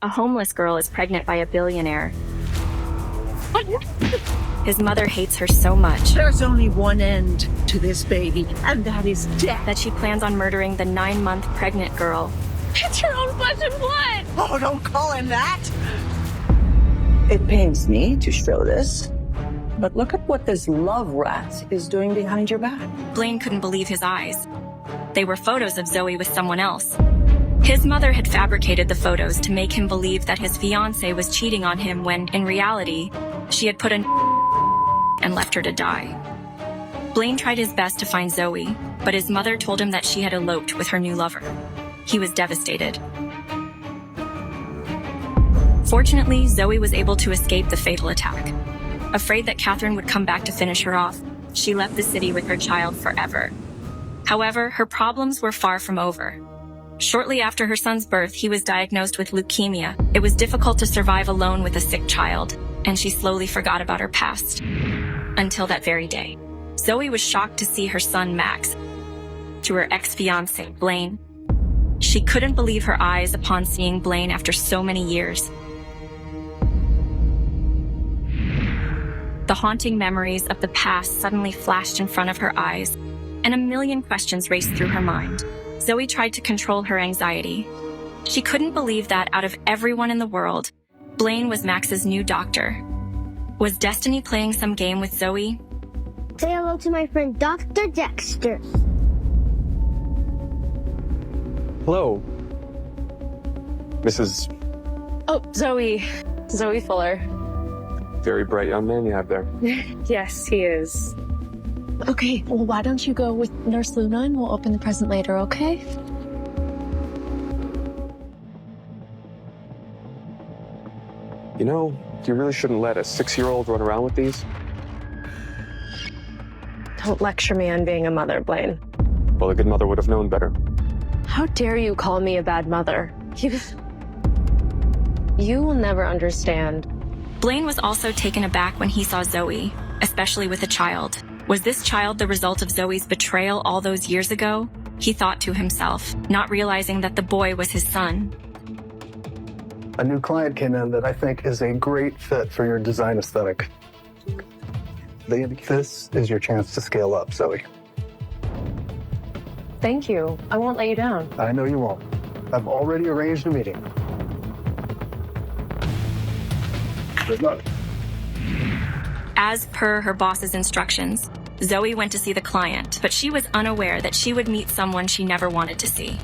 A homeless girl is pregnant by a billionaire. His mother hates her so much There's only one end to this baby, and that is death. that she plans on murdering the 9-month pregnant girl. It's your own flesh and blood! Oh, don't call him that! It pains me to show this, but look at what this love rat is doing behind your back. Blaine couldn't believe his eyes. They were photos of Zoey with someone else. His mother had fabricated the photos to make him believe that his fiancé was cheating on him when, in reality, she had put an and left her to die. Blaine tried his best to find Zoey, but his mother told him that she had eloped with her new lover. He was devastated. Fortunately, Zoey was able to escape the fatal attack. Afraid that Catherine would come back to finish her off, she left the city with her child forever. However, her problems were far from over. Shortly after her son's birth, he was diagnosed with leukemia. It was difficult to survive alone with a sick child, and she slowly forgot about her past. Until that very day. Zoey was shocked to see her son Max to her ex-fiancé, Blaine. She couldn't believe her eyes upon seeing Blaine after so many years. The haunting memories of the past suddenly flashed in front of her eyes, and a million questions raced through her mind. Zoey tried to control her anxiety. She couldn't believe that out of everyone in the world, Blaine was Max's new doctor. Was destiny playing some game with Zoey? Say hello to my friend Dr. Dexter. Hello, Mrs. Oh, Zoey Fuller. Very bright young man you have there. Yes, he is. Okay, well, why don't you go with Nurse Luna and we'll open the present later, okay? You know, you really shouldn't let a 6-year-old run around with these. Don't lecture me on being a mother, Blaine. Well, a good mother would have known better. How dare you call me a bad mother? You will never understand. Blaine was also taken aback when he saw Zoey, especially with a child. Was this child the result of Zoey's betrayal all those years ago? He thought to himself, not realizing that the boy was his son. A new client came in that I think is a great fit for your design aesthetic. This is your chance to scale up, Zoey. Thank you. I won't let you down. I know you won't. I've already arranged a meeting. Good luck. As per her boss's instructions, Zoey went to see the client, but she was unaware that she would meet someone she never wanted to see.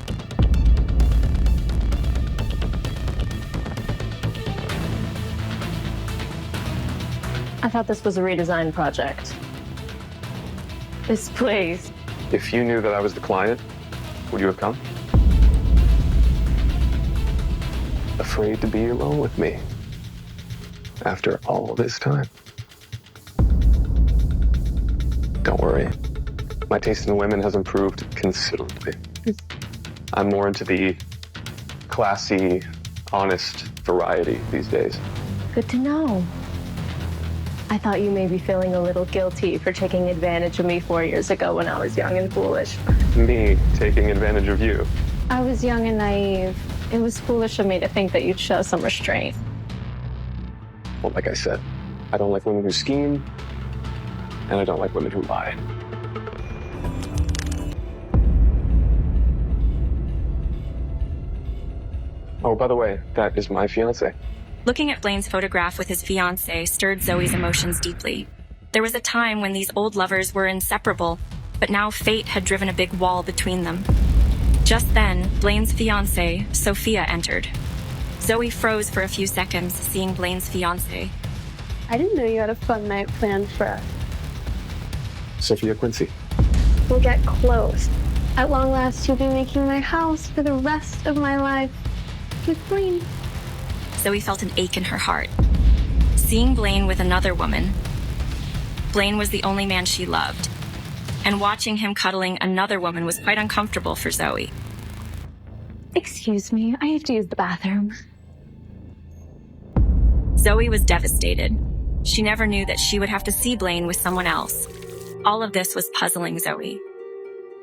I thought this was a redesign project. This place. If you knew that I was the client, would you have come? Afraid to be alone with me after all this time? Don't worry. My taste in women has improved considerably. I'm more into the classy, honest variety these days. Good to know. I thought you may be feeling a little guilty for taking advantage of me 4 years ago when I was young and foolish. Me taking advantage of you. I was young and naive. It was foolish of me to think that you'd show some restraint. Well, like I said, I don't like women who scheme, and I don't like women who lie. Oh, by the way, that is my fiancé. Looking at Blaine's photograph with his fiancée stirred Zoey's emotions deeply. There was a time when these old lovers were inseparable, but now fate had driven a big wall between them. Just then, Blaine's fiancée, Sophia, entered. Zoey froze for a few seconds, seeing Blaine's fiancée. I didn't know you had a fun night planned for us. Sophia Quincy. We'll get close. At long last, you'll be making my house for the rest of my life with Blaine. Zoey felt an ache in her heart. Seeing Blaine with another woman. Blaine was the only man she loved. And watching him cuddling another woman was quite uncomfortable for Zoey. Excuse me, I have to use the bathroom. Zoey was devastated. She never knew that she would have to see Blaine with someone else. All of this was puzzling Zoey.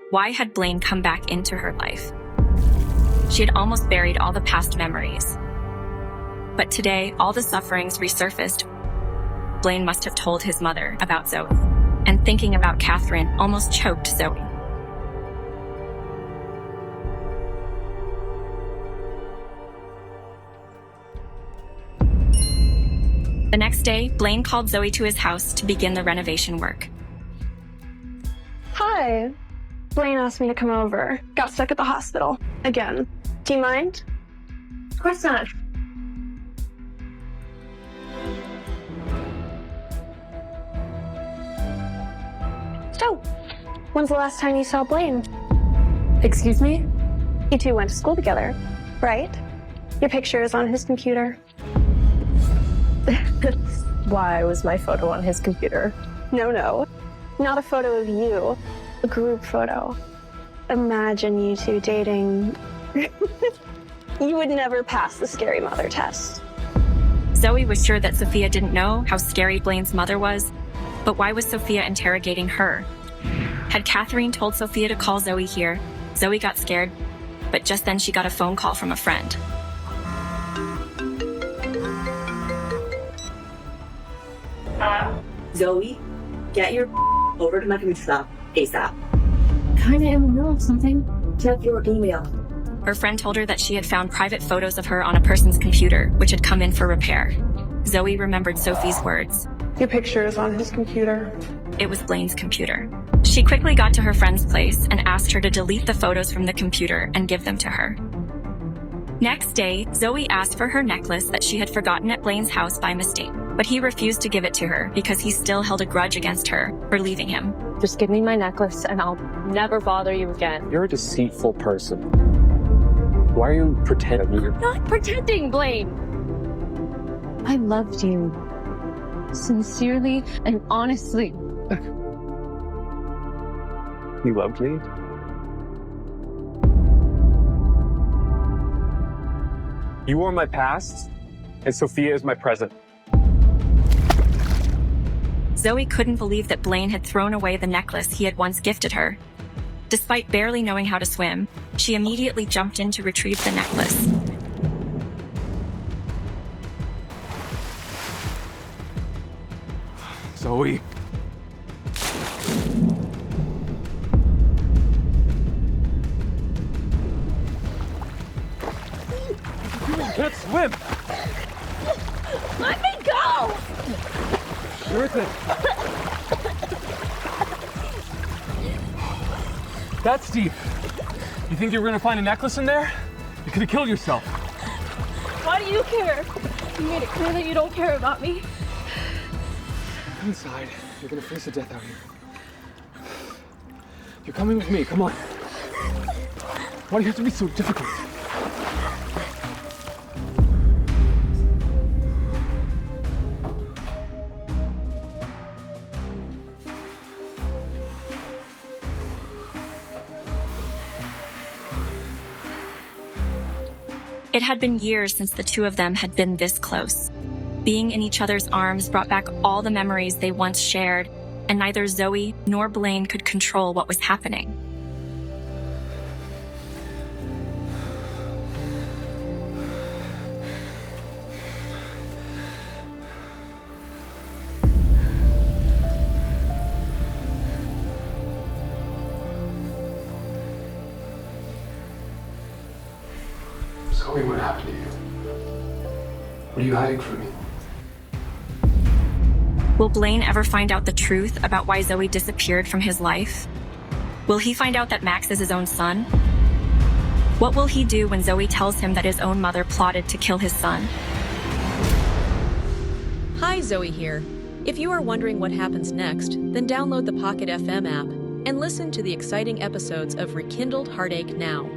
Why had Blaine come back into her life? She had almost buried all the past memories. But today, all the sufferings resurfaced. Blaine must have told his mother about Zoey, and thinking about Catherine almost choked Zoey. The next day, Blaine called Zoey to his house to begin the renovation work. Hi. Blaine asked me to come over. Got stuck at the hospital. Again. Do you mind? Of course not. So, when's the last time you saw Blaine? Excuse me? You two went to school together, right? Your picture is on his computer. Why was my photo on his computer? No. Not a photo of you. A group photo. Imagine you two dating. You would never pass the scary mother test. Zoey was sure that Sophia didn't know how scary Blaine's mother was, but why was Sophia interrogating her? Had Catherine told Sophia to call Zoey here? Zoey got scared, but just then she got a phone call from a friend. Zoey, get your over to my computer shop ASAP. Kinda in the middle of something. Check your email. Her friend told her that she had found private photos of her on a person's computer, which had come in for repair. Zoey remembered Sophie's words. Your picture is on his computer. It was Blaine's computer. She quickly got to her friend's place and asked her to delete the photos from the computer and give them to her. Next day, Zoey asked for her necklace that she had forgotten at Blaine's house by mistake, but he refused to give it to her because he still held a grudge against her for leaving him. Just give me my necklace and I'll never bother you again. You're a deceitful person. Why are you pretending you're... Not pretending, Blaine! I loved you. Sincerely and honestly. You loved me? You are my past, and Sophia is my present. Zoey couldn't believe that Blaine had thrown away the necklace he had once gifted her. Despite barely knowing how to swim, she immediately jumped in to retrieve the necklace. Zoey. You can't swim! Let me go! Sure thing. That's deep. You think you were gonna find a necklace in there? You could have killed yourself. Why do you care? You made it clear that you don't care about me. Come inside. You're gonna freeze to death out here. You're coming with me. Come on. Why do you have to be so difficult? It had been years since the two of them had been this close. Being in each other's arms brought back all the memories they once shared, and neither Zoey nor Blaine could control what was happening. Zoey, what happened to you? What are you hiding from me? Will Blaine ever find out the truth about why Zoey disappeared from his life? Will he find out that Max is his own son? What will he do when Zoey tells him that his own mother plotted to kill his son? Hi, Zoey here. If you are wondering what happens next, then download the Pocket FM app and listen to the exciting episodes of Rekindled Heartache now.